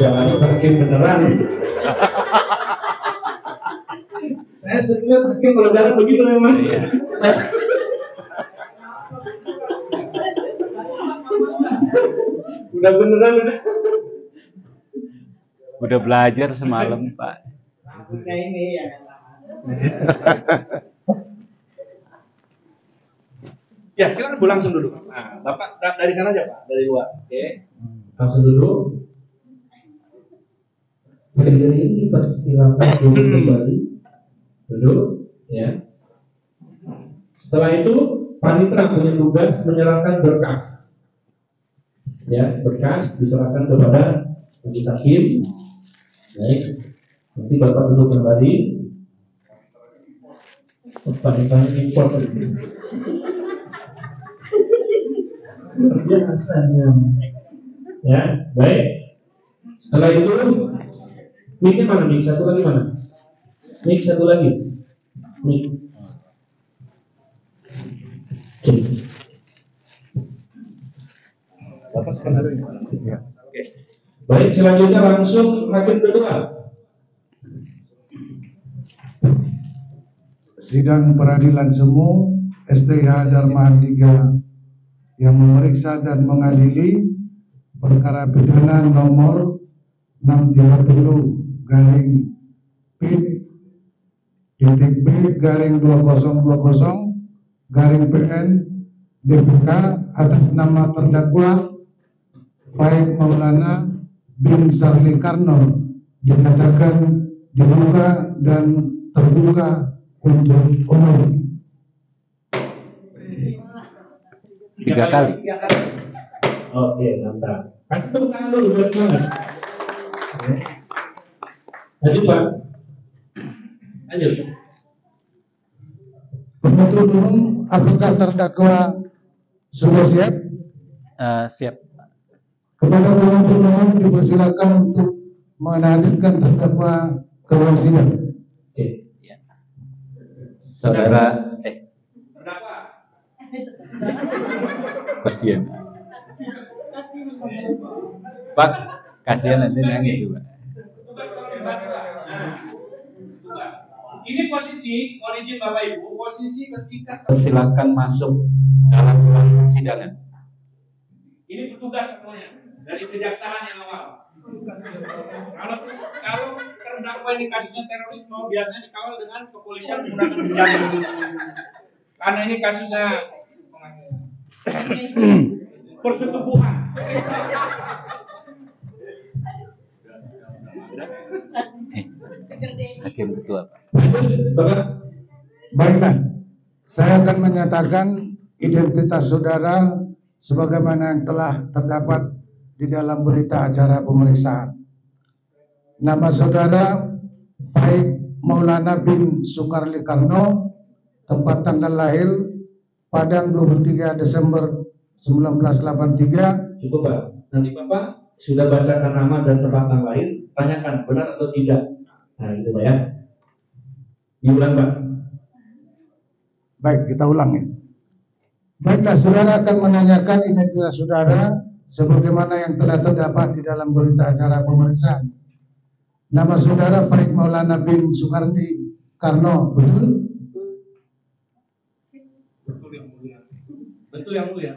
Jangan hakim beneran. Saya sering lihat hakim kalau jalan begitu memang. Udah beneran udah. Udah belajar semalam Pak. Nah ini ya. Ya silakan Bu langsung duduk. Nah, Bapak dari sana aja Pak, dari luar. Oke. Langsung duduk. Dari ini silakan duduk kembali. Duduk, ya. Setelah itu panitera punya tugas menyerahkan berkas. Ya, berkas diserahkan kepada majelis hakim. Baik. Nanti Bapak duduk kembali. Panitera impor. Biasanya. Ya, baik. Setelah itu mic-nya mana? Mic satu lagi mana? Mic satu lagi. Mic. Oke. Bapak sekarang ya. Oke. Baik, selanjutnya langsung hakim kedua. Sidang peradilan semu STH Dharma 3 yang memeriksa dan mengadili perkara pidana nomor 630 garing P.B garing 2020 garing PN DPK atas nama terdakwa Faik Maulana bin Sarli Karno dinyatakan dibuka dan terbuka untuk umum. 3 kali. Oke, mantap. Kasih tepuk tangan dulu buat semangat. Lanjut Pak. Lanjut. Penuntut umum, apakah terdakwa sudah siap? Siap. Kepada penuntut umum dipersilakan untuk menghadirkan terdakwa ke ruang sidang. Oke. Ya. Saudara, Terdakwa. kasihan. Pak, kasihan nanti nangis Pak. Ini posisi, mohon izin Bapak Ibu, posisi ketika Silakan masuk dalam ruang persidangan. ini petugas semuanya dari kejaksaan yang awal. Kalau terdakwa ini kasusnya terorisme biasanya dikawal dengan kepolisian menggunakan senjata. Karena ini kasusnya persetubuhan. Hakim ketua Pak. Baiklah, saya akan menyatakan identitas saudara sebagaimana yang telah terdapat di dalam berita acara pemeriksaan. Nama saudara Faik Maulana bin Sukarli Karno, tempat tanggal lahir Padang 23 Desember 1983. Cukup Pak, nanti Bapak sudah bacakan nama dan tempat tanggal lahir, tanyakan benar atau tidak. Nah itu Pak ya. Diulang Pak. Baik, kita ulang ya. Baiklah, saudara akan menanyakan identitas saudara sebagaimana yang telah terdapat di dalam berita acara pemeriksaan. Nama saudara Faik Maulana bin Sukarli Karno, betul? Betul yang mulia.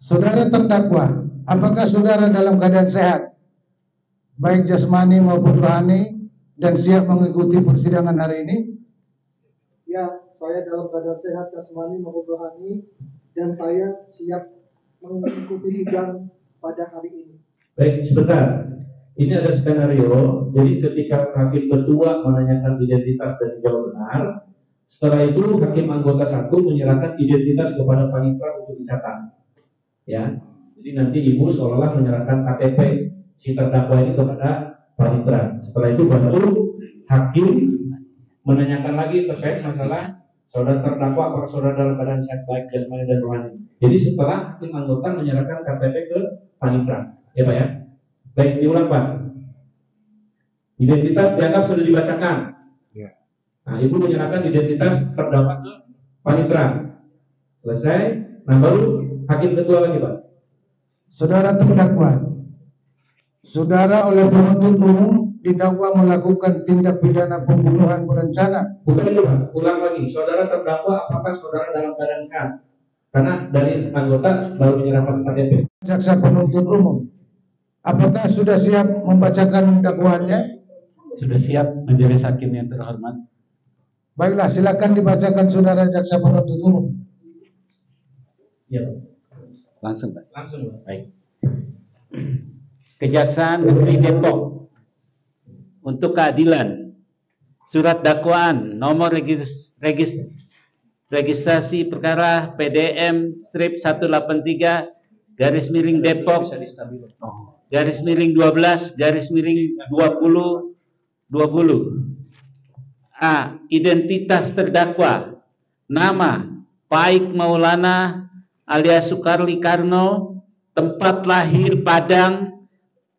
Saudara terdakwa, apakah saudara dalam keadaan sehat, baik jasmani maupun rohani, dan siap mengikuti persidangan hari ini? Ya, saya dalam keadaan sehat jasmani maupun rohani dan saya siap mengikuti sidang pada hari ini. Baik, sebentar. Ini ada skenario. Jadi ketika hakim ketua menanyakan identitas dan dijawab benar, setelah itu hakim anggota 1 menyerahkan identitas kepada panitera untuk dicatat. Ya. Jadi nanti ibu seolah-olah menyerahkan KTP si terdakwa ini kepada panitera. Setelah itu baru hakim menanyakan lagi terkait masalah saudara terdakwa apakah saudara dalam keadaan sehat baik jasmani dan rohani. Jadi setelah hakim anggota menyerahkan KTP ke panitera, ya Pak ya. Baik, diulang Pak. Identitas dianggap sudah dibacakan. Ya. Nah, ibu menyerahkan identitas terdakwa ke panitera. Selesai. Nah, baru hakim ketua lagi Pak. Saudara terdakwa, Saudara oleh penuntut umum didakwa melakukan tindak pidana pembunuhan berencana. Bukan itu, Pak. Ulang lagi. Saudara terdakwa apakah saudara dalam keadaan sehat? Karena dari anggota baru menyerahkan KTP. Jaksa penuntut umum, apakah sudah siap membacakan dakwaannya? Sudah siap majelis hakim yang terhormat. Baiklah, silakan dibacakan saudara jaksa penuntut umum. Iya, Pak. Langsung, Pak. Langsung, Pak. Baik. Kejaksaan Negeri Depok untuk keadilan. Surat dakwaan nomor registrasi perkara PDM strip 183 garis miring Depok garis miring 12 garis miring 2020. A. Identitas terdakwa. Nama Paik Maulana alias Sukarli Karno, tempat lahir Padang,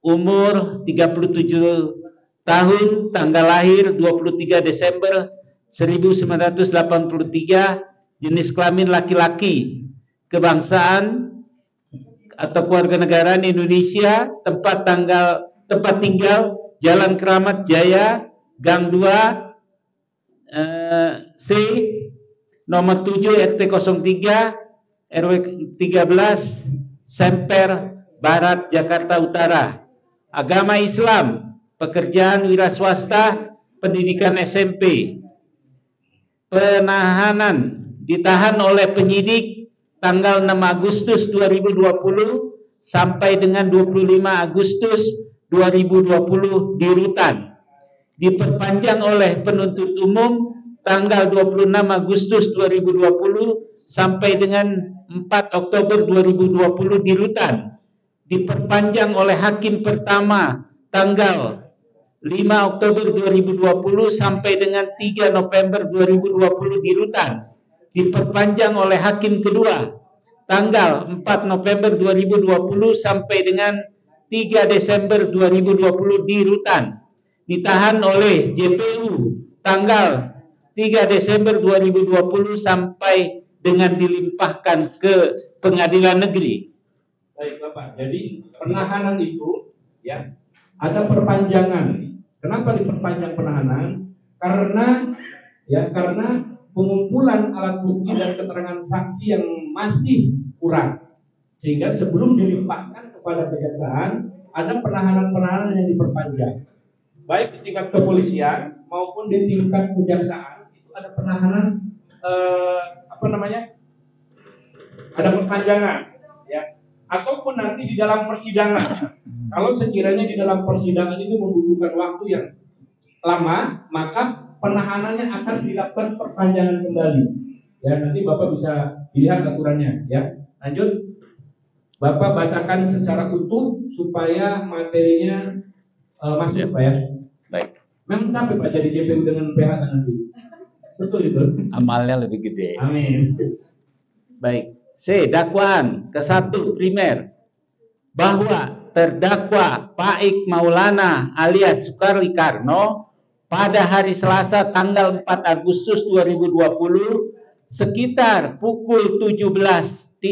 umur 37 tahun, tanggal lahir 23 Desember 1983, jenis kelamin laki-laki, kebangsaan atau kewarganegaraan Indonesia, tempat tinggal Jalan Keramat Jaya, Gang 2 C, nomor 7 RT 03 RW 13 Semper Barat, Jakarta Utara. Agama Islam, pekerjaan wira swasta, pendidikan SMP. Penahanan, ditahan oleh penyidik tanggal 6 Agustus 2020 sampai dengan 25 Agustus 2020 di Rutan. Diperpanjang oleh penuntut umum tanggal 26 Agustus 2020 sampai dengan 4 Oktober 2020 di Rutan. Diperpanjang oleh hakim pertama tanggal 5 Oktober 2020 sampai dengan 3 November 2020 di Rutan. Diperpanjang oleh hakim kedua tanggal 4 November 2020 sampai dengan 3 Desember 2020 di Rutan. Ditahan oleh JPU tanggal 3 Desember 2020 sampai dengan dilimpahkan ke pengadilan negeri. Baik, Bapak. Jadi penahanan itu ya ada perpanjangan. Kenapa diperpanjang penahanan? Karena pengumpulan alat bukti dan keterangan saksi yang masih kurang. Sehingga sebelum dilimpahkan kepada kejaksaan ada penahanan-penahanan yang diperpanjang. Baik di tingkat kepolisian maupun di tingkat kejaksaan itu ada penahanan ada perpanjangan ya, ataupun nanti di dalam persidangan. Kalau sekiranya di dalam persidangan itu membutuhkan waktu yang lama, maka penahanannya akan dilakukan perpanjangan kembali. Ya, nanti Bapak bisa lihat aturannya ya. Lanjut. Bapak bacakan secara utuh supaya materinya masuk, Pak ya. Baik. Memang capek Pak jadi JPU dengan PH nanti. Betul itu. Amalnya lebih gede. Amin. Baik. C. Dakwaan ke-1 primer bahwa terdakwa Paik Maulana alias Sukarli Karno pada hari Selasa tanggal 4 Agustus 2020 sekitar pukul 17.00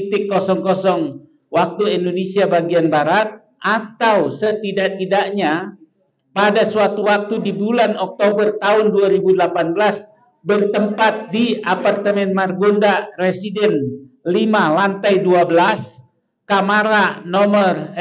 waktu Indonesia bagian Barat atau setidak-tidaknya pada suatu waktu di bulan Oktober tahun 2018 bertempat di apartemen Margonda Residen 5 lantai 12 kamar nomor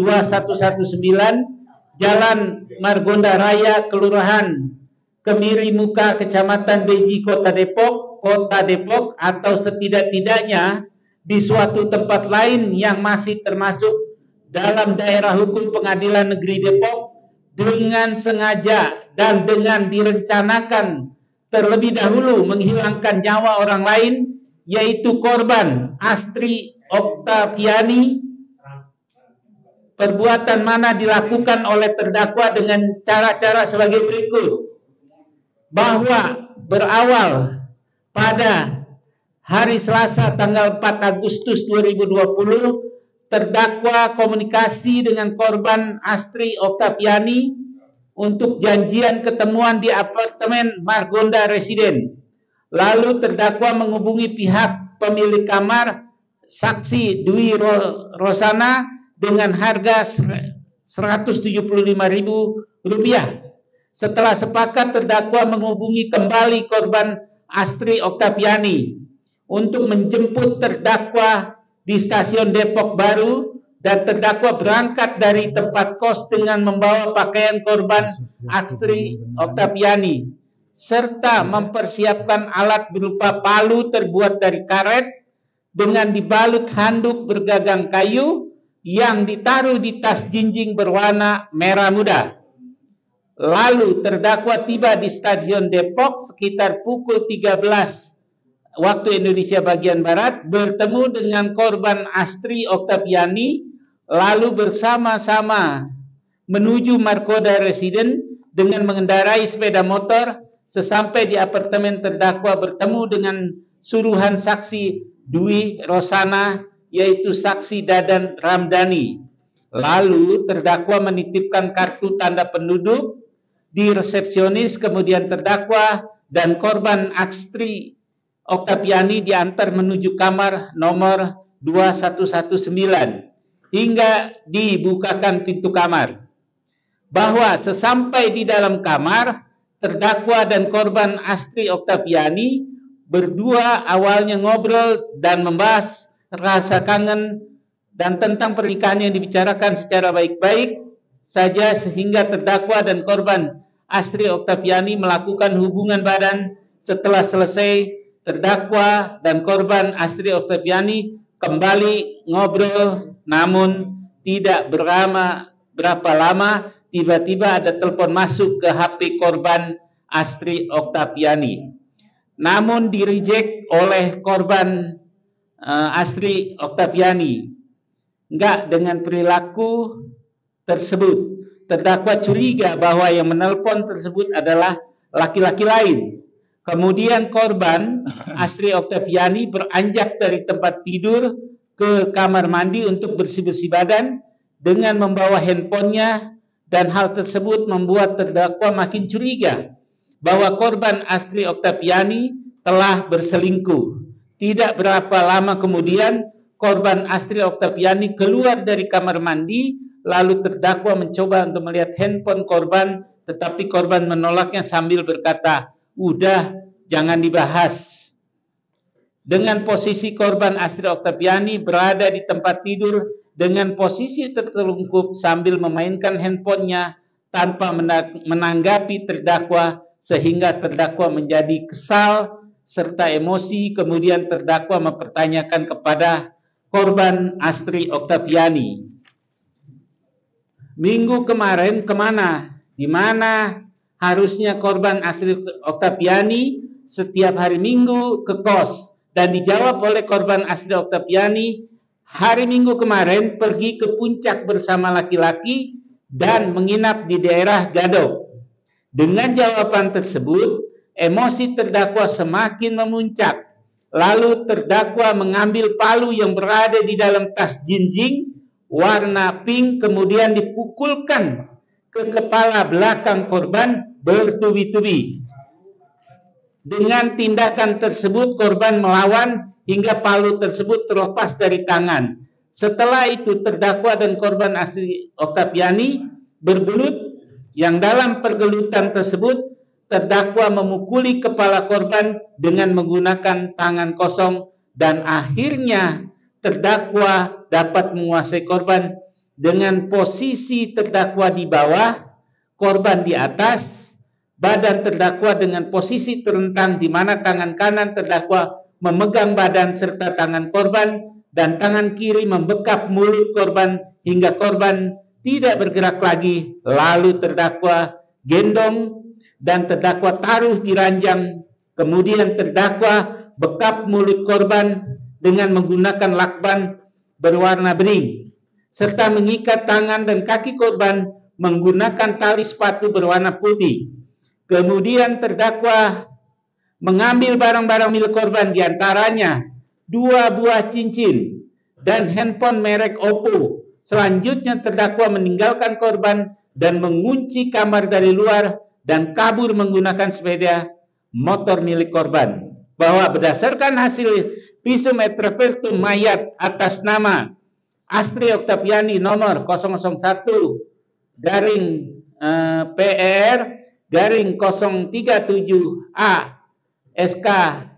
2119 Jalan Margonda Raya Kelurahan Kemiri Muka Kecamatan Beji Kota Depok atau setidak-tidaknya di suatu tempat lain yang masih termasuk dalam daerah hukum Pengadilan Negeri Depok dengan sengaja dan dengan direncanakan terlebih dahulu menghilangkan nyawa orang lain, yaitu korban Astri Oktaviani. Perbuatan mana dilakukan oleh terdakwa dengan cara-cara sebagai berikut. Bahwa berawal pada hari Selasa tanggal 4 Agustus 2020 terdakwa komunikasi dengan korban Astri Oktaviani untuk janjian ketemuan di apartemen Margonda Residen. Lalu terdakwa menghubungi pihak pemilik kamar saksi Dwi Rosana dengan harga Rp175.000. Setelah sepakat, terdakwa menghubungi kembali korban Astri Oktaviani untuk menjemput terdakwa di stasiun Depok Baru, dan terdakwa berangkat dari tempat kos dengan membawa pakaian korban Astri Oktaviani serta mempersiapkan alat berupa palu terbuat dari karet dengan dibalut handuk bergagang kayu yang ditaruh di tas jinjing berwarna merah muda. Lalu terdakwa tiba di stasiun Depok sekitar pukul 13 waktu Indonesia bagian Barat, bertemu dengan korban Astri Oktaviani, lalu bersama-sama menuju Markoda Residen dengan mengendarai sepeda motor. Sesampai di apartemen, terdakwa bertemu dengan suruhan saksi Dwi Rosana, yaitu saksi Dadan Ramdhani. Lalu terdakwa menitipkan kartu tanda penduduk di resepsionis, kemudian terdakwa dan korban Astri Oktaviani diantar menuju kamar nomor 2119 hingga dibukakan pintu kamar. Bahwa sesampai di dalam kamar, terdakwa dan korban Astri Oktaviani berdua awalnya ngobrol dan membahas rasa kangen dan tentang pernikahan yang dibicarakan secara baik-baik saja, sehingga terdakwa dan korban Astri Oktaviani melakukan hubungan badan. Setelah selesai, terdakwa dan korban Astri Oktaviani kembali ngobrol, namun tidak berapa lama tiba-tiba ada telepon masuk ke HP korban Astri Oktaviani. Namun di-reject oleh korban Astri Oktaviani. Enggak dengan perilaku tersebut. Terdakwa curiga bahwa yang menelpon tersebut adalah laki-laki lain. Kemudian korban Astri Oktaviani beranjak dari tempat tidur ke kamar mandi untuk bersih-bersih badan dengan membawa handphonenya, dan hal tersebut membuat terdakwa makin curiga bahwa korban Astri Oktaviani telah berselingkuh. Tidak berapa lama kemudian, korban Astri Oktaviani keluar dari kamar mandi, lalu terdakwa mencoba untuk melihat handphone korban, tetapi korban menolaknya sambil berkata, "Udah, jangan dibahas." Dengan posisi korban Astri Oktaviani berada di tempat tidur dengan posisi tertelungkup sambil memainkan handphonenya tanpa menanggapi terdakwa, sehingga terdakwa menjadi kesal serta emosi. Kemudian terdakwa mempertanyakan kepada korban Astri Oktaviani, "Minggu kemarin kemana? Di mana harusnya korban Astri Oktaviani setiap hari Minggu ke kos?" Dan dijawab oleh korban Astri Oktaviani, "Hari Minggu kemarin pergi ke puncak bersama laki-laki dan menginap di daerah Gadok." Dengan jawaban tersebut, emosi terdakwa semakin memuncak. Lalu terdakwa mengambil palu yang berada di dalam tas jinjing warna pink, kemudian dipukulkan ke kepala belakang korban bertubi-tubi. Dengan tindakan tersebut, korban melawan hingga palu tersebut terlepas dari tangan. Setelah itu, terdakwa dan korban Astri Oktaviani bergelut, yang dalam pergelutan tersebut terdakwa memukuli kepala korban dengan menggunakan tangan kosong, dan akhirnya terdakwa dapat menguasai korban dengan posisi terdakwa di bawah, korban di atas, badan terdakwa dengan posisi terentang di mana tangan kanan terdakwa memegang badan serta tangan korban, dan tangan kiri membekap mulut korban hingga korban tidak bergerak lagi. Lalu terdakwa gendong dan terdakwa taruh di ranjang. Kemudian terdakwa bekap mulut korban dengan menggunakan lakban berwarna bening, serta mengikat tangan dan kaki korban menggunakan tali sepatu berwarna putih. Kemudian terdakwa mengambil barang-barang milik korban, diantaranya 2 buah cincin dan handphone merek Oppo. Selanjutnya terdakwa meninggalkan korban dan mengunci kamar dari luar dan kabur menggunakan sepeda motor milik korban. Bahwa berdasarkan hasil visum et repertum mayat atas nama Astri Oktaviani nomor 001 garing PER garing 037A SK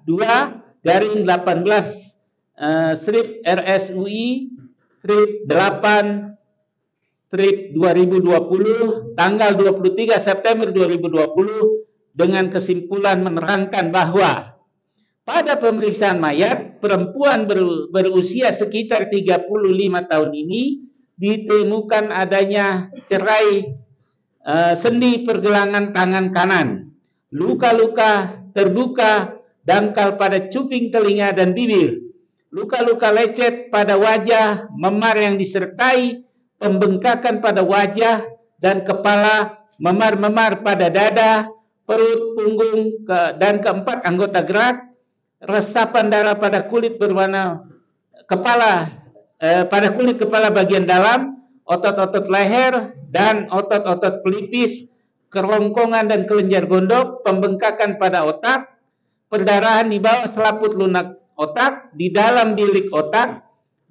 2 garing 18 strip RSUI strip 8 strip 2020 tanggal 23 September 2020 dengan kesimpulan menerangkan bahwa pada pemeriksaan mayat perempuan berusia sekitar 35 tahun ini ditemukan adanya cerai sendi pergelangan tangan kanan, luka-luka terbuka, dangkal pada cuping telinga dan bibir, luka-luka lecet pada wajah, memar yang disertai pembengkakan pada wajah dan kepala, memar-memar pada dada, perut, punggung, dan keempat anggota gerak, resapan darah pada kulit berwarna kepala, pada kulit kepala bagian dalam, otot-otot leher dan otot-otot pelipis, kerongkongan dan kelenjar gondok, pembengkakan pada otak, perdarahan di bawah selaput lunak otak, di dalam bilik otak,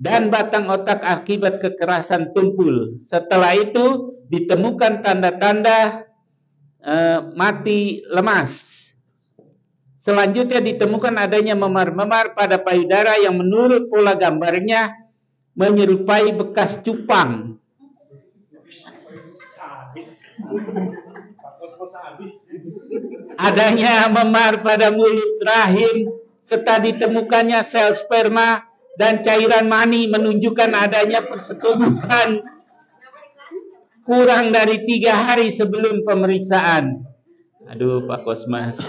dan batang otak akibat kekerasan tumpul. Setelah itu ditemukan tanda-tanda mati lemas. Selanjutnya ditemukan adanya memar-memar pada payudara yang menurut pola gambarnya menyerupai bekas cupang. Adanya memar pada mulut rahim serta ditemukannya sel sperma dan cairan mani menunjukkan adanya persetubuhan kurang dari 3 hari sebelum pemeriksaan. Aduh Pak Kosmas.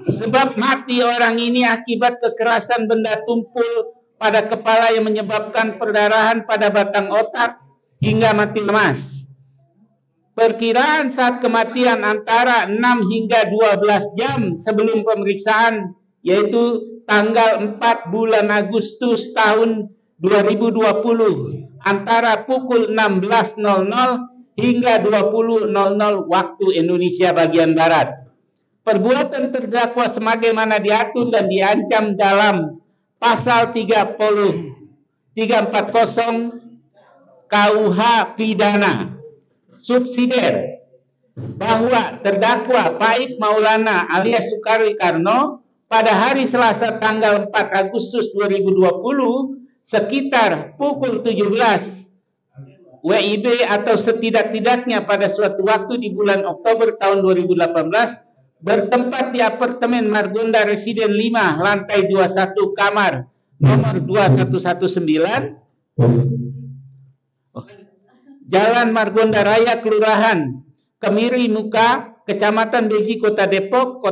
Sebab mati orang ini akibat kekerasan benda tumpul pada kepala yang menyebabkan perdarahan pada batang otak hingga mati lemas. Perkiraan saat kematian antara 6 hingga 12 jam sebelum pemeriksaan, yaitu tanggal 4 bulan Agustus tahun 2020 antara pukul 16.00 hingga 20.00 waktu Indonesia bagian Barat. Perbuatan terdakwa sebagaimana diatur dan diancam dalam pasal 340 KUH pidana subsidiar bahwa terdakwa Paik Maulana alias Soekarwi Karno pada hari Selasa tanggal 4 Agustus 2020 sekitar pukul 17 WIB atau setidak-tidaknya pada suatu waktu di bulan Oktober tahun 2018 bertempat di apartemen Margonda Residen 5 lantai 21 kamar nomor 2119 Jalan Margonda Raya Kelurahan Kemiri Muka Kecamatan Beji Kota Depok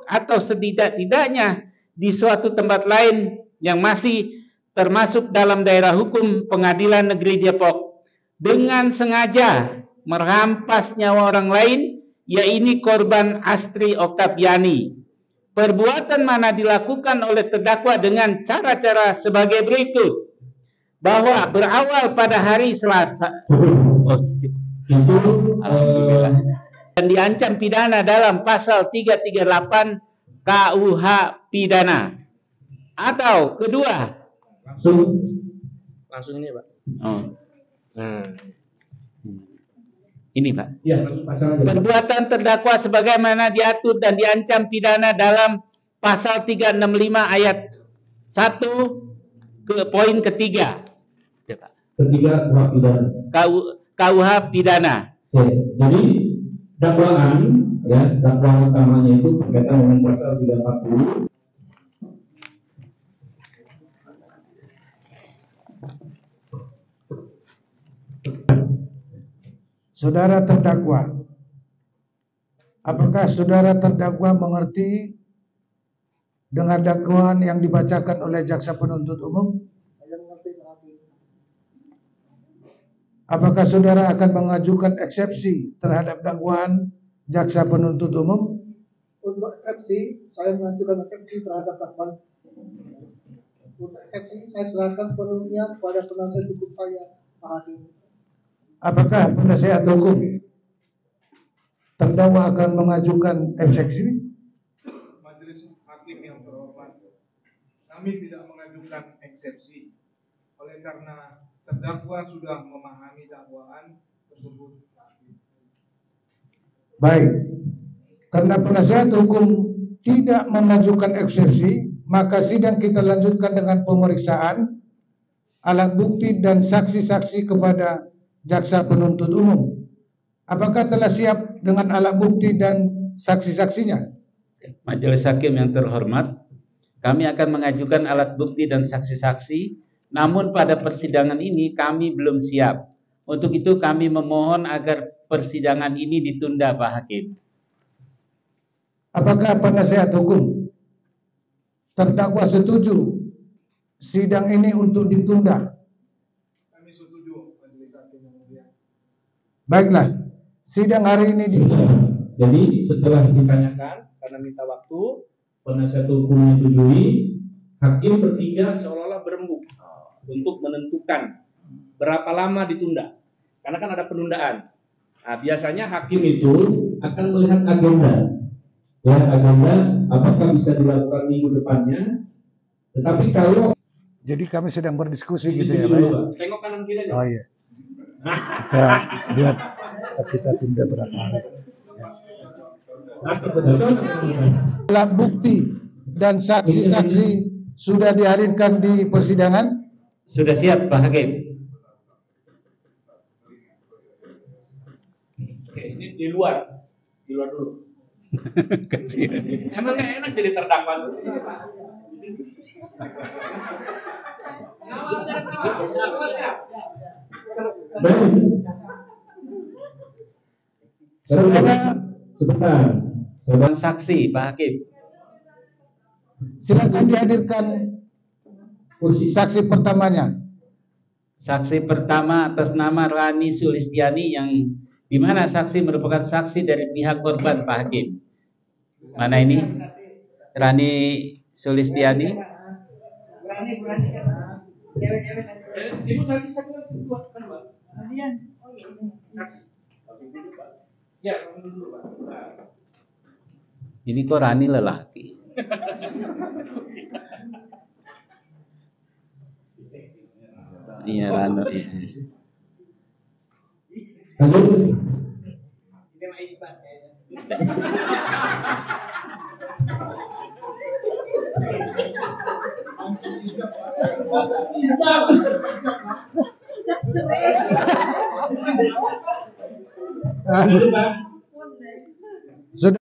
atau setidak-tidaknya di suatu tempat lain yang masih termasuk dalam daerah hukum Pengadilan Negeri Depok dengan sengaja merampas nyawa orang lain, yaitu korban Astri Oktaviani. Perbuatan mana dilakukan oleh terdakwa dengan cara-cara sebagai berikut. Bahwa berawal pada hari Selasa Alhamdulillah, dan diancam pidana dalam pasal 338 KUH pidana. Atau kedua, langsung ini Pak. Ini Pak. Ya, perbuatan terdakwa sebagaimana diatur dan diancam pidana dalam pasal 365 ayat 1 ke poin ketiga. Ya, Pak. Ketiga KUH pidana. KUH pidana. Ya, jadi dakwaan dakwaan utamanya itu berkaitan dengan pasal 340. Saudara terdakwa, apakah saudara terdakwa mengerti dengan dakwaan yang dibacakan oleh jaksa penuntut umum? Saya mengerti, Pak Hakim. Apakah saudara akan mengajukan eksepsi terhadap dakwaan jaksa penuntut umum? Untuk eksepsi, saya mengajukan eksepsi terhadap dakwaan. Untuk eksepsi, saya serahkan sepenuhnya kepada penasihat hukum saya, Pak Hakim. Apakah penasihat hukum terdakwa akan mengajukan eksepsi? Majelis Hakim yang terhormat, kami tidak mengajukan eksepsi oleh karena terdakwa sudah memahami dakwaan tersebut. Baik, karena penasihat hukum tidak mengajukan eksepsi, maka sidang kita lanjutkan dengan pemeriksaan alat bukti dan saksi-saksi kepada jaksa penuntut umum. Apakah telah siap dengan alat bukti dan saksi-saksinya? Majelis Hakim yang terhormat, kami akan mengajukan alat bukti dan saksi-saksi, namun pada persidangan ini kami belum siap. Untuk itu kami memohon agar persidangan ini ditunda, Pak Hakim. Apakah penasihat hukum terdakwa setuju sidang ini untuk ditunda? Kami setuju, Majelis Hakim yang mulia. Baiklah, sidang hari ini ditunda. Jadi setelah ditanyakan karena minta waktu, penasihat hukum menyetujui, hakim bertiga seolah-olah berembuk untuk menentukan berapa lama ditunda. Karena kan ada penundaan. Nah, biasanya hakim itu akan melihat agenda. Ya, agenda apakah bisa dilakukan minggu depannya. Tetapi kalau Jadi kami sedang berdiskusi di gitu ya, sini Pak. dulu, Ya? Pak. Tengok kanan kiri aja. Oh iya. Kita lihat kita tunda berapa hari. Alat bukti dan saksi-saksi sudah dihadirkan di persidangan. Sudah siap, Pak Hakim? Oke, ini di luar dulu. Kasihan. Emang nggak enak jadi terdakwa dulu. Baik. Saudara, Sebentar. Saudara saksi, Pak Hakim. silakan dihadirkan Kursi saksi pertamanya. Saksi pertama atas nama Rani Sulistiani, yang di mana saksi merupakan saksi dari pihak korban, Pak Hakim. Mana ini? Rani Sulistiani. Berani. Cewek-cewek. Ibu saksi dua kan, Pak? Kemudian, oh iya ini. Saksi dulu, Pak. Ya, dulu, Pak. Nah. Ini kok Rani lelaki? Iya, Rano. Iya. Lanjut. Ini mah isbat kayaknya. Lanjut, Pak. Sudah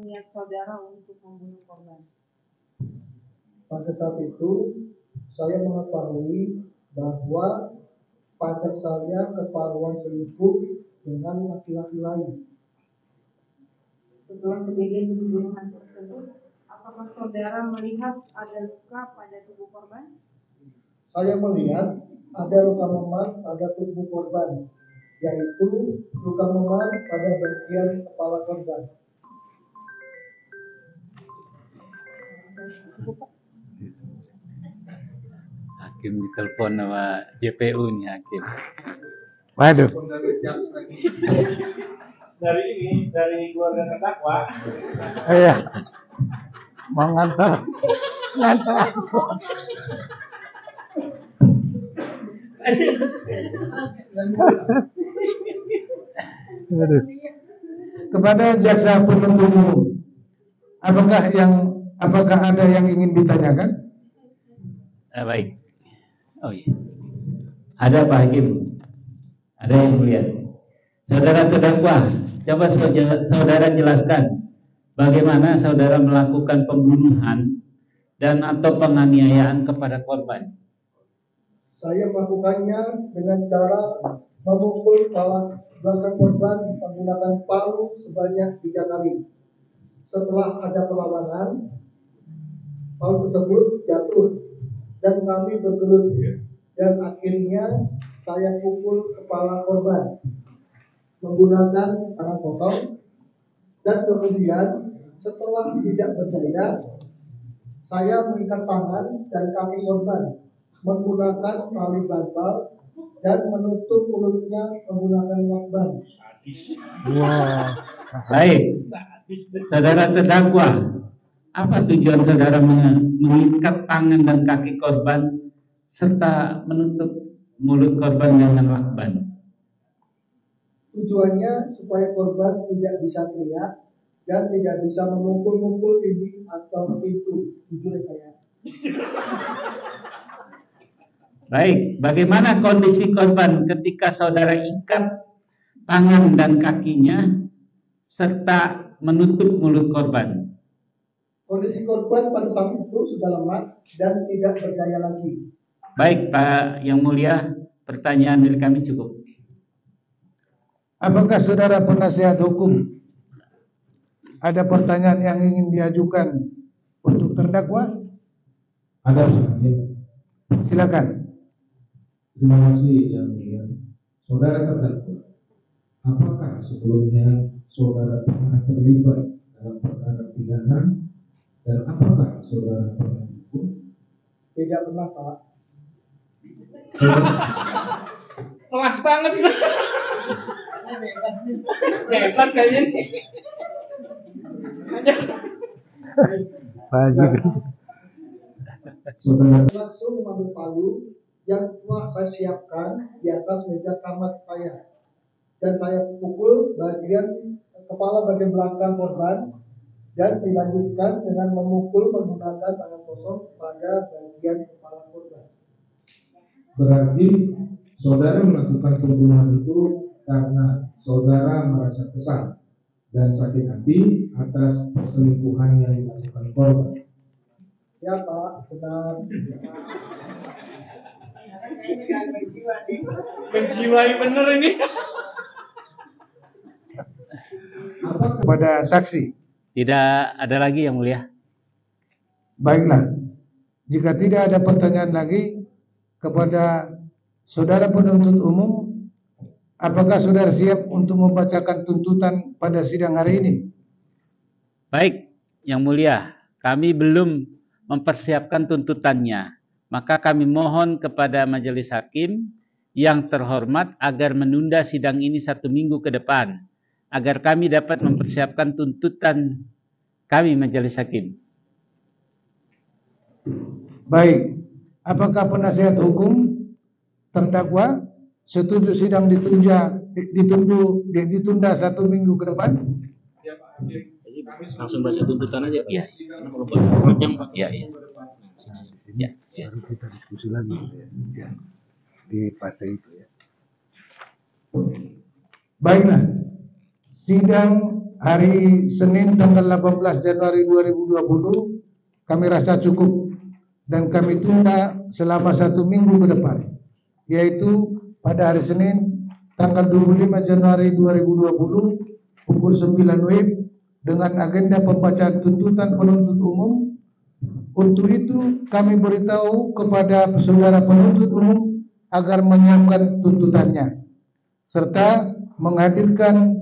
niat saudara untuk membunuh korban? Pada saat itu saya mengetahui bahwa pacar saya ketahuan selingkuh dengan laki-laki lain. Setelah kejadian pembunuhan tersebut, apakah saudara melihat ada luka pada tubuh korban? Saya melihat ada luka memar pada tubuh korban, yaitu luka memar pada bagian kepala korban. Hakim ditelepon sama JPU nih hakim. Waduh. Dari keluarga terdakwa. Iya. Mau ngantar. Aduh. Kepada jaksa penuntut umum, apakah ada yang ingin ditanyakan? Baik. Oh iya. Ada Pak Hakim. Ada yang mulia. Saudara terdakwa, coba saudara jelaskan bagaimana saudara melakukan pembunuhan dan atau penganiayaan kepada korban. Saya melakukannya dengan cara memukul kepala belakang korban menggunakan palu sebanyak 3 kali. Setelah ada perlawanan, palu tersebut jatuh dan kami bergelut, dan akhirnya saya pukul kepala korban menggunakan tangan kosong, dan kemudian setelah tidak berdaya, saya mengikat tangan dan kaki korban menggunakan tali bantal dan menutup mulutnya menggunakan lakban. Wow. Baik. Saudara terdakwa, apa tujuan saudara mengikat tangan dan kaki korban serta menutup mulut korban dengan lakban? Tujuannya supaya korban tidak bisa teriak dan tidak bisa memukul-mukul dinding atau pintu. Jujur saya. Baik, bagaimana kondisi korban ketika saudara ikat tangan dan kakinya serta menutup mulut korban? Kondisi korban pada saat itu sudah lemah dan tidak berdaya lagi. Baik, Pak Yang Mulia, pertanyaan dari kami cukup. Apakah saudara penasihat hukum ada pertanyaan yang ingin diajukan untuk terdakwa? Ada Pak Hakim. Silakan. Terima kasih Yang Mulia. Saudara terdakwa, apakah sebelumnya saudara pernah terlibat dalam perkara pidana dan apakah saudara pernah dihukum? Tidak pernah, Pak. Kelas banget. Bebas kayaknya. Saudara Langsung mengambil palu yang telah saya siapkan di atas meja kamar saya, dan saya pukul kepala bagian belakang korban dan dilanjutkan dengan memukul menggunakan tangan kosong pada bagian kepala korban. berarti saudara melakukan pembunuhan itu karena saudara merasa kesal dan sakit hati atas perselingkuhan yang dilakukan korban. Ya Pak, benar. Menjiwai bener ini. Kepada saksi. Tidak ada lagi Yang Mulia. Baiklah. Jika tidak ada pertanyaan lagi kepada saudara penuntut umum, apakah saudara siap untuk membacakan tuntutan pada sidang hari ini? Baik, Yang Mulia, kami belum mempersiapkan tuntutannya. Maka kami mohon kepada majelis hakim yang terhormat agar menunda sidang ini 1 minggu ke depan, agar kami dapat mempersiapkan tuntutan kami majelis hakim. Baik. Apakah penasihat hukum terdakwa setuju sidang ditunda 1 minggu ke depan? Ya Pak Hakim. Langsung baca tuntutan aja, Pak. Ya. Karena kalau panjang, Pak. Ya. Ya. Baru kita diskusi lagi gitu ya. Di fase itu ya. Baiklah. Sidang hari Senin tanggal 18 Januari 2020 kami rasa cukup dan kami tunda selama 1 minggu ke depan, yaitu pada hari Senin tanggal 25 Januari 2020 pukul 9 WIB dengan agenda pembacaan tuntutan penuntut umum. Untuk itu kami beritahu kepada saudara penuntut umum agar menyiapkan tuntutannya serta menghadirkan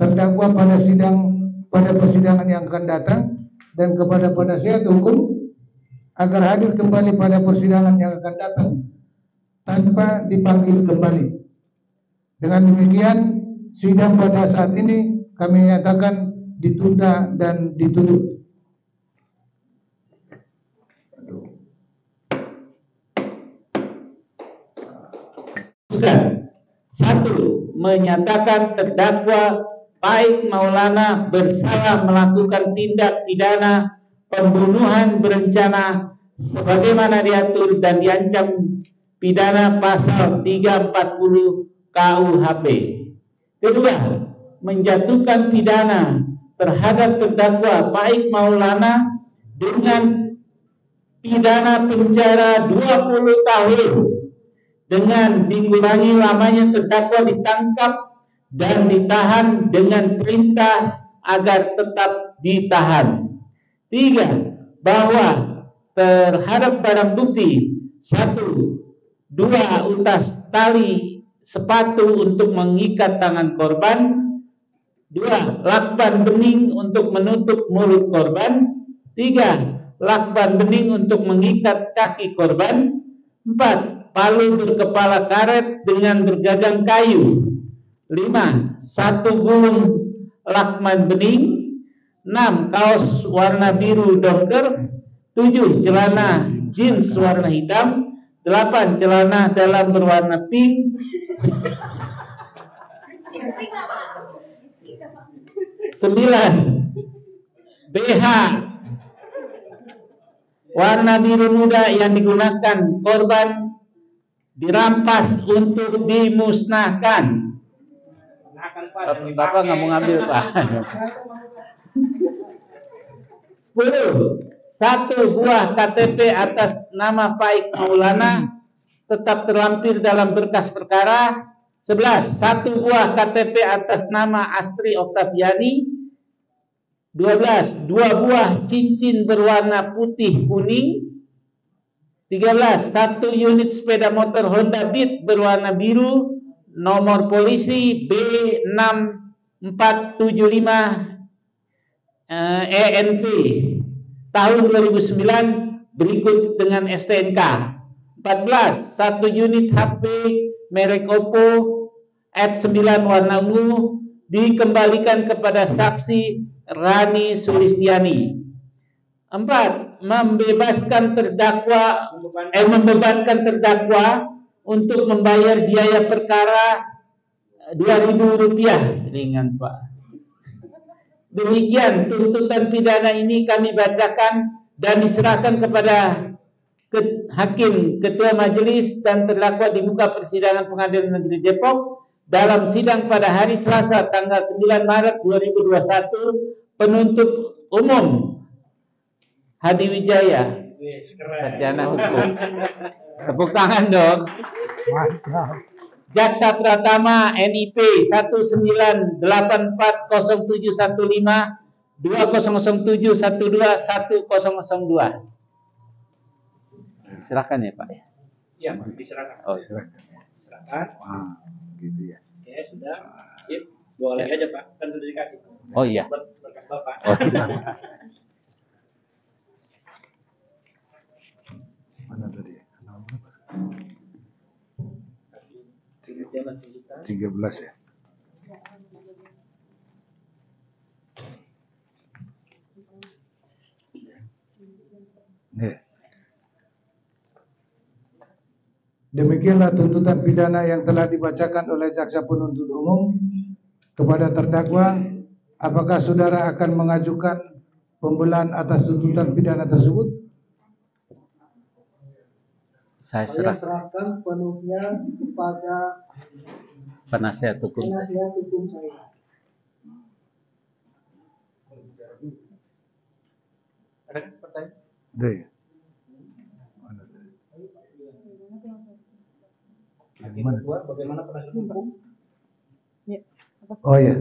terdakwa pada persidangan yang akan datang, dan kepada penasihat hukum agar hadir kembali pada persidangan yang akan datang tanpa dipanggil kembali. Dengan demikian, sidang pada saat ini kami nyatakan ditunda dan ditutup. Satu, menyatakan terdakwa Baik Maulana bersalah melakukan tindak pidana pembunuhan berencana sebagaimana diatur dan diancam pidana pasal 340 KUHP. Kedua, menjatuhkan pidana terhadap terdakwa Baik Maulana dengan pidana penjara 20 tahun dengan dikurangi lamanya terdakwa ditangkap dan ditahan dengan perintah agar tetap ditahan. 3. Bahwa terhadap barang bukti 1. 2 utas tali sepatu untuk mengikat tangan korban, 2. lakban bening untuk menutup mulut korban, 3. lakban bening untuk mengikat kaki korban, 4. palu berkepala karet dengan bergagang kayu, 5. 1 gulung lakban bening, 6. kaos warna biru docker, 7. celana jeans warna hitam, 8. celana dalam berwarna pink, 9. BH warna biru muda yang digunakan korban dirampas untuk dimusnahkan. Bapak nggak mau ngambil, Pak. 10. 1 buah KTP atas nama Baik Maulana tetap terlampir dalam berkas perkara. 11. 1 buah KTP atas nama Astri Oktaviani. 12. 2 buah cincin berwarna putih kuning. 13. 1 unit sepeda motor Honda Beat berwarna biru, nomor polisi B6475 ENP tahun 2009 berikut dengan STNK. 14. 1 unit HP merek Oppo F9 warna ungu dikembalikan kepada saksi Rani Sulistiani. 4. Membebankan terdakwa untuk membayar biaya perkara Rp2.000. Ringan, Pak. Demikian tuntutan pidana ini kami bacakan dan diserahkan kepada Hakim Ketua Majelis dan terdakwa di muka persidangan Pengadilan Negeri Depok dalam sidang pada hari Selasa tanggal 9 Maret 2021. Penuntut umum Hadi Wijaya, sarjana hukum. Tepuk tangan dong. Jaksa Pratama NIP 1984071520007121002. Silakan ya, Pak. Iya, diserahkan. Oh, silakan. Silakan. Gitu ya. Oke, sudah. Sip. Boleh aja, Pak. Kan sudah dikasih. Oh iya. Berkas Bapak. Oh, Mana tadi? 13 ya. Nih. Demikianlah tuntutan pidana yang telah dibacakan oleh jaksa penuntut umum kepada terdakwa. Apakah saudara akan mengajukan pembelaan atas tuntutan pidana tersebut? Saya Saya serahkan sepenuhnya kepada penasihat hukum. penasihat hukum saya. Ada kan pertanyaan? Ada ya? Mana? Hakim kedua, bagaimana penasihat hukum? Oh ya,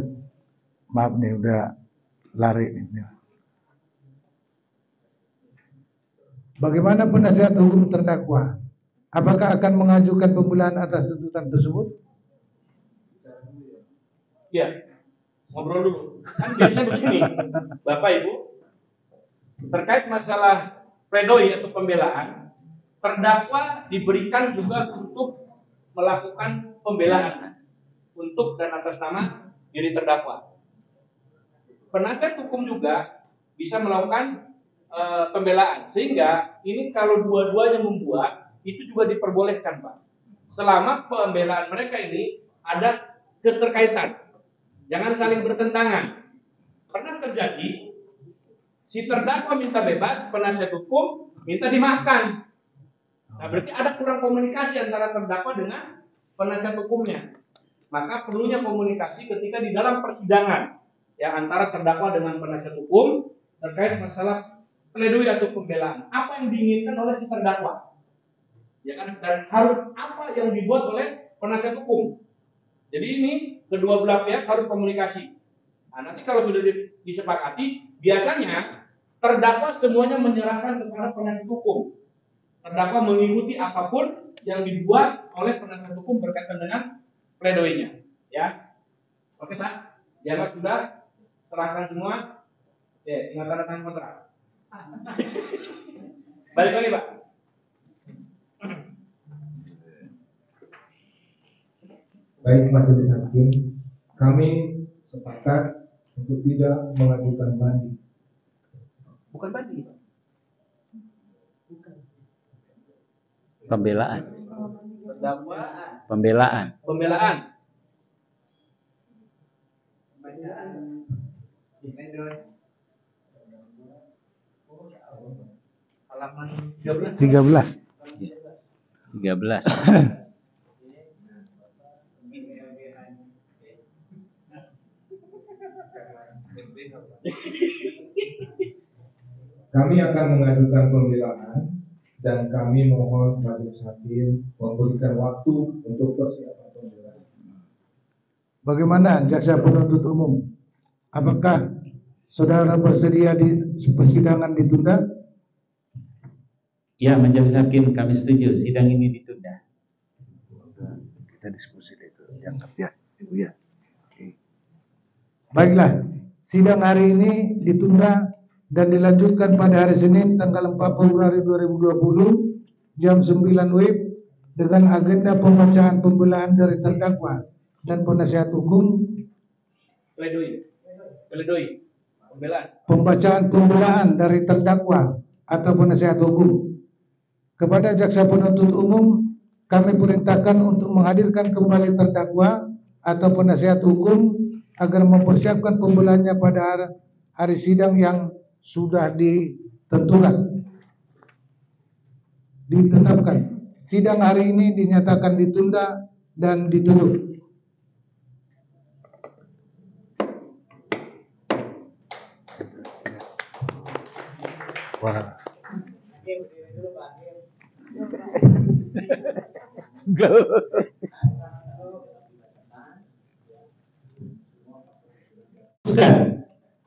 maaf nih udah lari nih. Bagaimana penasihat hukum terdakwa? Apakah akan mengajukan pembelaan atas tuntutan tersebut? Ya, ngobrol dulu. Kan biasa begini, Bapak Ibu, terkait masalah pledoi atau pembelaan, terdakwa diberikan juga untuk melakukan pembelaan untuk dan atas nama diri terdakwa. Penasihat hukum juga bisa melakukan pembelaan, sehingga ini kalau dua-duanya membuat itu juga diperbolehkan, Pak. Selama pembelaan mereka ini ada keterkaitan, jangan saling bertentangan. Pernah terjadi si terdakwa minta bebas, penasihat hukum minta dimaafkan. Nah, berarti ada kurang komunikasi antara terdakwa dengan penasihat hukumnya. Maka perlunya komunikasi ketika di dalam persidangan ya antara terdakwa dengan penasihat hukum terkait masalah pledoi atau pembelaan. Apa yang diinginkan oleh si terdakwa? Ya kan, dan harus apa yang dibuat oleh penasihat hukum. Jadi ini kedua belah pihak harus komunikasi. Nah, nanti kalau sudah disepakati, biasanya terdakwa semuanya menyerahkan kepada penasihat hukum. Terdakwa mengikuti apapun yang dibuat oleh penasihat hukum berkaitan dengan pledoinya. Ya, oke Pak, dianggap sudah serahkan semua. Ya, tinggal tanda tangan kontrak. Balik lagi Pak. Baik majelis hakim, kami sepakat untuk tidak mengajukan banding. Bukan banding. Pembelaan. Pembelaan. Pembelaan. Halaman 13. 13. Kami akan mengajukan pembelaan dan kami mohon majelis hakim memberikan waktu untuk persiapan pembelaan. Bagaimana jaksa penuntut umum? Apakah saudara bersedia di persidangan ditunda? Ya, majelis hakim kami setuju sidang ini ditunda. Kita diskusi itu, diangkat ya, Ibu ya. Oke. Baiklah, sidang hari ini ditunda dan dilanjutkan pada hari Senin tanggal 4 Februari 2020 jam 9 WIB dengan agenda pembacaan pembelaan dari terdakwa dan penasihat hukum. Pledoi. Pembelaan. Pembacaan pembelaan dari terdakwa atau penasihat hukum. Kepada jaksa penuntut umum, kami perintahkan untuk menghadirkan kembali terdakwa atau penasihat hukum agar mempersiapkan pembelaannya pada hari sidang yang sudah ditetapkan. Sidang hari ini dinyatakan ditunda dan ditutup. Wah.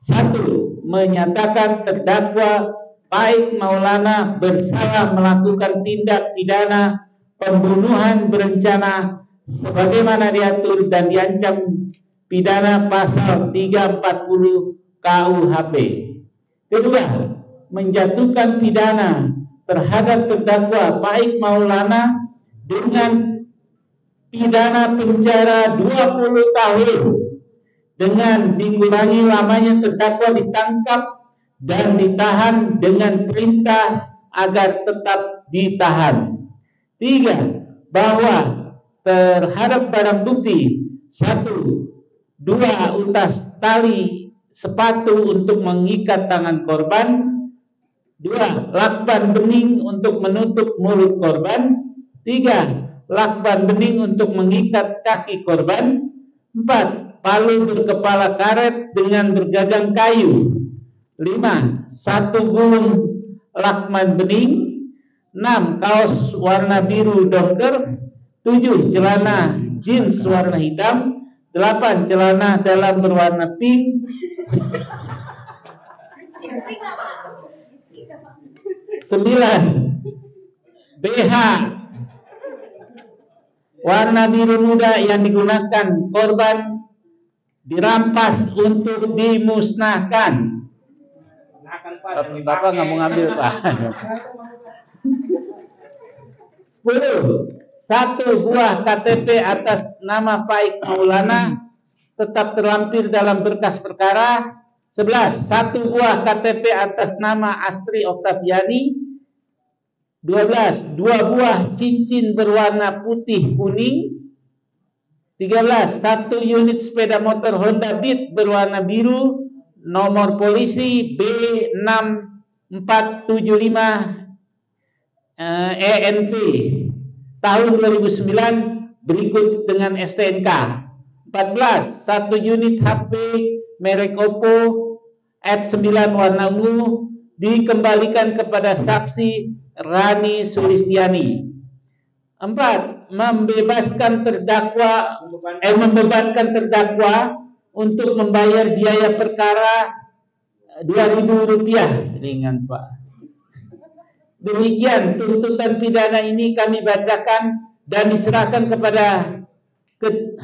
Satu, menyatakan terdakwa Baik Maulana bersalah melakukan tindak pidana pembunuhan berencana sebagaimana diatur dan diancam pidana pasal 340 KUHP. Kedua, menjatuhkan pidana terhadap terdakwa Baik Maulana dengan pidana penjara 20 tahun dengan dikurangi lamanya terdakwa ditangkap dan ditahan dengan perintah agar tetap ditahan. Tiga, bahwa terhadap barang bukti 1, 2 utas tali sepatu untuk mengikat tangan korban, 2 lakban bening untuk menutup mulut korban, 3 lakban bening untuk mengikat kaki korban, 4 palu berkepala karet dengan bergagang kayu, 5. 1 gulung lakman bening. 6. Kaos warna biru dongker. 7. Celana jeans warna hitam. 8. Celana dalam berwarna pink. 9. BH warna biru muda yang digunakan korban dirampas untuk dimusnahkan. Bapak nggak mau ngambil, Pak. 10. 1 buah KTP atas nama Faik Maulana tetap terlampir dalam berkas perkara. 11. 1 buah KTP atas nama Astri Oktaviani. 12. 2 buah cincin berwarna putih kuning. 13. 1 unit sepeda motor Honda Beat berwarna biru, nomor polisi B6475 ENP tahun 2009 berikut dengan STNK. 14. 1 unit HP merek Oppo F9 warna ungu dikembalikan kepada saksi Rani Sulistiani. 4. Membebankan terdakwa untuk membayar biaya perkara Rp2.000. Ringan, Pak. Demikian tuntutan pidana ini kami bacakan dan diserahkan kepada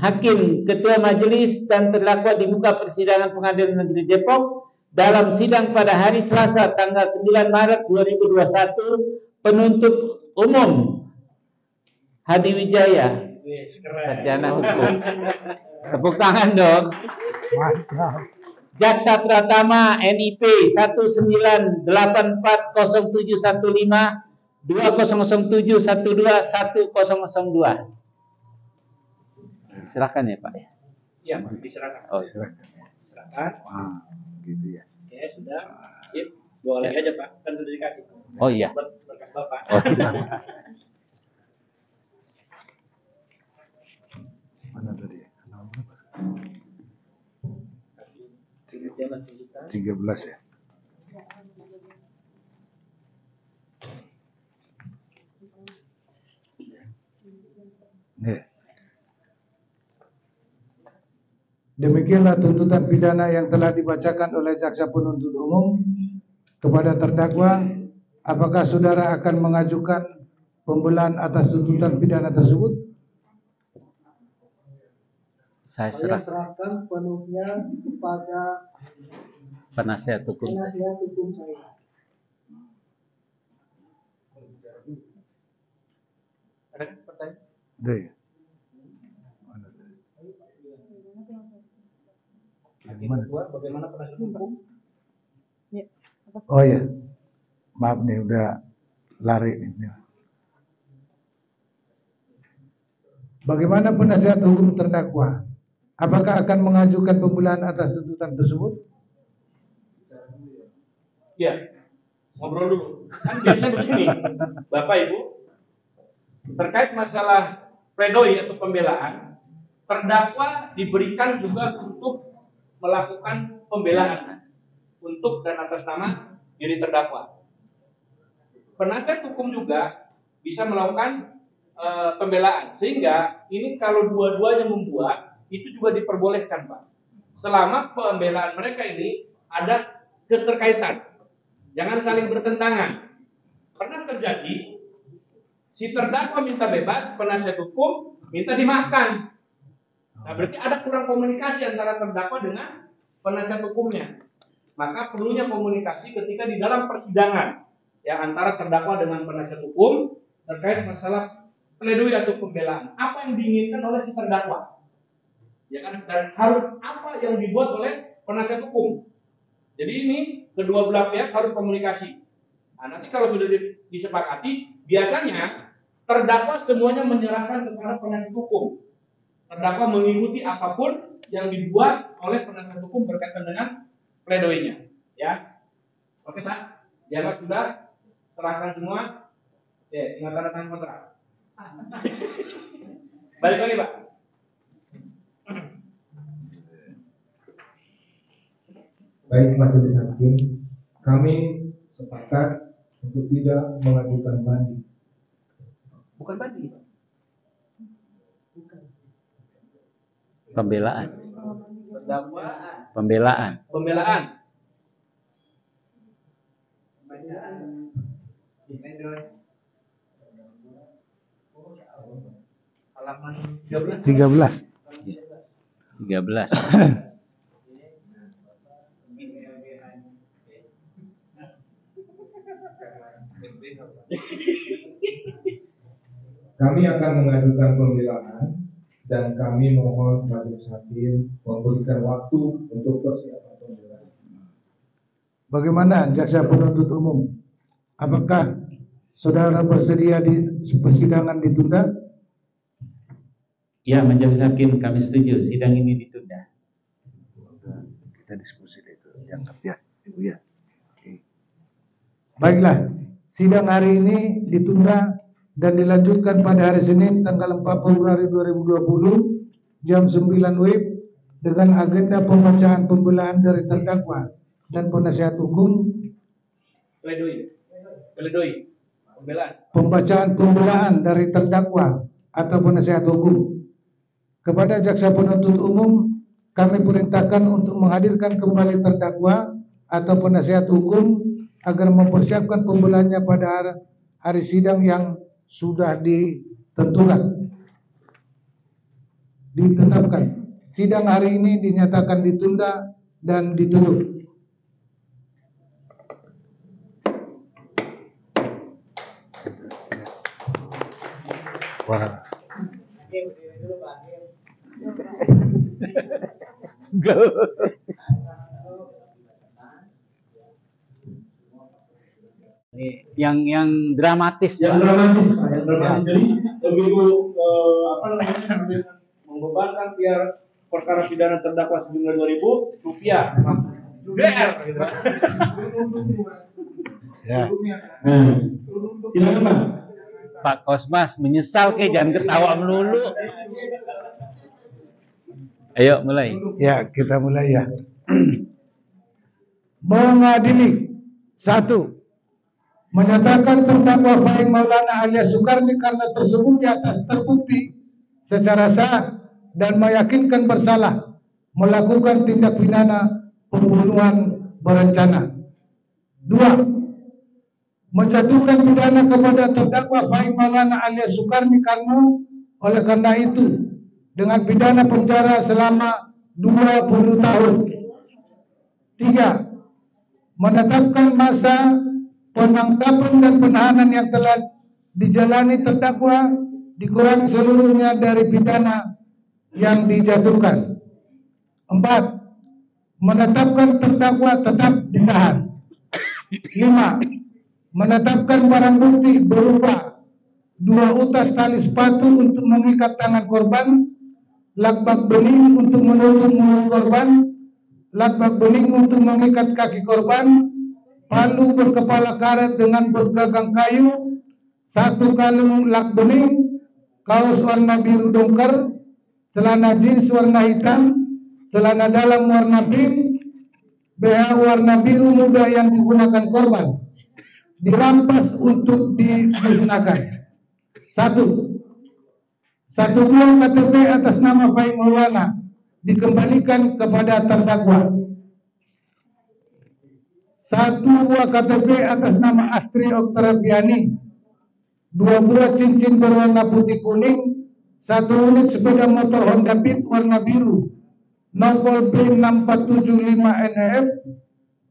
Hakim Ketua Majelis dan terdakwa di muka persidangan Pengadilan Negeri Depok dalam sidang pada hari Selasa tanggal 9 Maret 2021. Penuntut umum Hadi Wijaya, sarjana hukum. Tepuk tangan dong. Jaksa Pratama NIP 1984071520007121002. Silakan ya, Pak. Iya, diserahkan. Oh, silakan. Silakan. Gitu ya. Oke, sudah. Sip. Boleh aja, Pak. Kan sudah dikasih. Oh iya. Berkas Bapak. Oh, Mana tadi? 13 ya. Nih. Demikianlah tuntutan pidana yang telah dibacakan oleh jaksa penuntut umum kepada terdakwa. Apakah saudara akan mengajukan pembelaan atas tuntutan pidana tersebut? Saya Saya serahkan sepenuhnya kepada penasihat hukum. penasihat hukum saya. Ada pertanyaan? Udah ya. Hakim Ketua, bagaimana penasihat hukum? Oh ya. Maaf nih udah lari nih. Bagaimana penasihat hukum terdakwa? Apakah akan mengajukan pembelaan atas tuntutan tersebut? Iya. Ngobrol dulu. Kan biasa begini, Bapak Ibu, terkait masalah pledoi atau pembelaan, terdakwa diberikan juga untuk melakukan pembelaan untuk dan atas nama diri terdakwa. Penasihat hukum juga bisa melakukan pembelaan, sehingga ini kalau dua-duanya membuat itu juga diperbolehkan, Pak. Selama pembelaan mereka ini ada keterkaitan, jangan saling bertentangan. Pernah terjadi si terdakwa minta bebas, penasihat hukum minta dimaafkan. Nah, berarti ada kurang komunikasi antara terdakwa dengan penasihat hukumnya. Maka perlunya komunikasi ketika di dalam persidangan ya antara terdakwa dengan penasihat hukum terkait masalah pledoi atau pembelaan. Apa yang diinginkan oleh si terdakwa? Ya kan, dan harus apa yang dibuat oleh penasihat hukum. Jadi ini kedua belah pihak harus komunikasi. Nah, nanti kalau sudah disepakati, biasanya terdakwa semuanya menyerahkan kepada penasihat hukum. Terdakwa mengikuti apapun yang dibuat oleh penasihat hukum berkaitan dengan pledoinya. Ya, oke Pak, dianggap sudah serahkan semua. Ya, tinggal tanda tangan kontrak. Balik lagi Pak. Baik majelis hakim, kami sepakat untuk tidak mengajukan banding. Bukan banding. Pembelaan. Pembelaan. Halaman 13. 13. Kami akan mengajukan pembelaan dan kami mohon majelis hakim memberikan waktu untuk persiapan pembelaan. Bagaimana jaksa penuntut umum? Apakah saudara bersedia di persidangan ditunda? Ya, majelis hakim kami setuju sidang ini ditunda. Kita diskusi itu, diangkat ya, Ibu ya. Oke. Baiklah, sidang hari ini ditunda dan dilanjutkan pada hari Senin tanggal 4 Februari 2020 jam 9 WIB dengan agenda pembacaan pembelaan dari terdakwa dan penasihat hukum, Pledoi. Pembelaan. pembacaan pembelaan dari terdakwa atau penasihat hukum. Kepada jaksa penuntut umum, kami perintahkan untuk menghadirkan kembali terdakwa atau penasihat hukum agar mempersiapkan pembelaannya pada hari sidang yang sudah ditetapkan. Sidang hari ini dinyatakan ditunda dan ditutup. Wah. Yang dramatis. Yang dramatis, Pak. Yang dramatis. Jadi begitu membebankan biar perkara pidana terdakwa sejumlah Rp2.000, DR. Ya. Silakan, Pak. Pak Kosmas menyesal ke, jangan ketawa melulu. Ayo mulai. Ya, kita mulai ya. Mengadili. 1. Menyatakan terdakwa Faik Maulana alias Sukarni karena tersebut di atas terbukti secara sah dan meyakinkan bersalah melakukan tindak pidana pembunuhan berencana. 2. Menjatuhkan pidana kepada terdakwa Faik Maulana alias Sukarni oleh karena itu dengan pidana penjara selama 20 tahun. 3. Menetapkan masa penangkapan dan penahanan yang telah dijalani terdakwa dikurangi seluruhnya dari pidana yang dijatuhkan. 4. Menetapkan terdakwa tetap ditahan. 5. Menetapkan barang bukti berupa 2 utas tali sepatu untuk mengikat tangan korban, lakbak bening untuk menutup mulut korban, lakbak bening untuk mengikat kaki korban, palu berkepala karet dengan bergagang kayu, 1 kalung lak bening, kaos warna biru dongker, celana jeans warna hitam, celana dalam warna pink, BH warna biru muda yang digunakan korban, dirampas untuk dimusnahkan. 1. 1 buah KTP atas nama Faik Maulana dikembalikan kepada terdakwa. 1 buah KTP atas nama Astri Oktaviani, 2 buah cincin berwarna putih kuning, 1 unit sepeda motor Honda Beat warna biru, nomor B6475NEF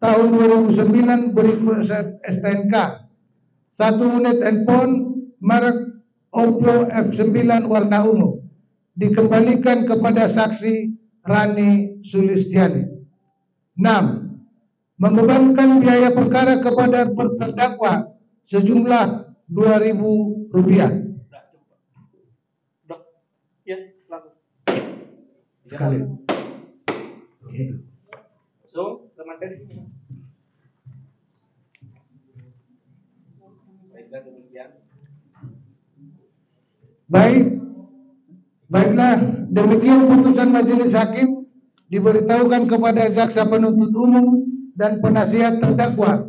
tahun 2009 berikut STNK, 1 unit handphone merek Oppo F9 warna ungu dikembalikan kepada saksi Rani Sulistiani. 6. Membebankan biaya perkara kepada terdakwa sejumlah Rp2.000. Ya, langsung. Sekali. So, ke materi. Baiklah demikian. Baiklah, demikian putusan majelis hakim diberitahukan kepada jaksa penuntut umum dan penasihat terdakwa.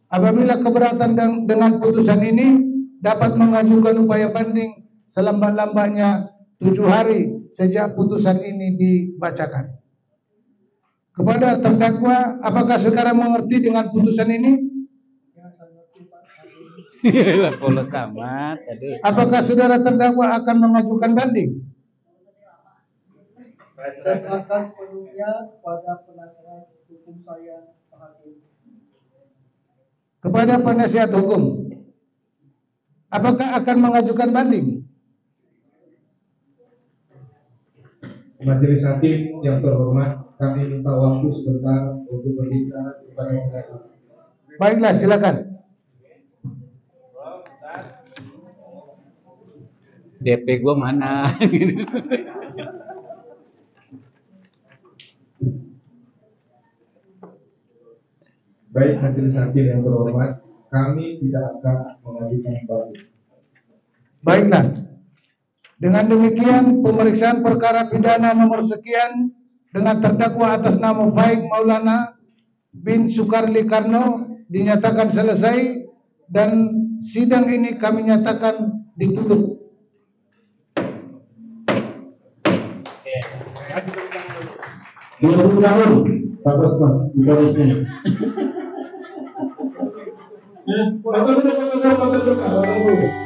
Apabila keberatan dengan putusan ini, dapat mengajukan upaya banding selambat-lambatnya 7 hari sejak putusan ini dibacakan. Kepada terdakwa, apakah saudara mengerti dengan putusan ini? Polos amat. Apakah saudara terdakwa akan mengajukan banding? Saya serahkan sepenuhnya kepada penasihat hukum saya, Pak Hakim. Kepada penasihat hukum, apakah akan mengajukan banding? Majelis Hakim yang terhormat, kami minta waktu sebentar untuk berbicara kepada mereka. Baiklah, silakan. DP gue mana? Baik Majelis Hakim yang terhormat, kami tidak akan mengajukan banding. Baiklah. Dengan demikian, pemeriksaan perkara pidana nomor sekian dengan terdakwa atas nama Faik Maulana bin Sukarli Karno dinyatakan selesai dan sidang ini kami nyatakan ditutup. Dua puluh tahun, bagus mas, diponisnya. Foto dulu.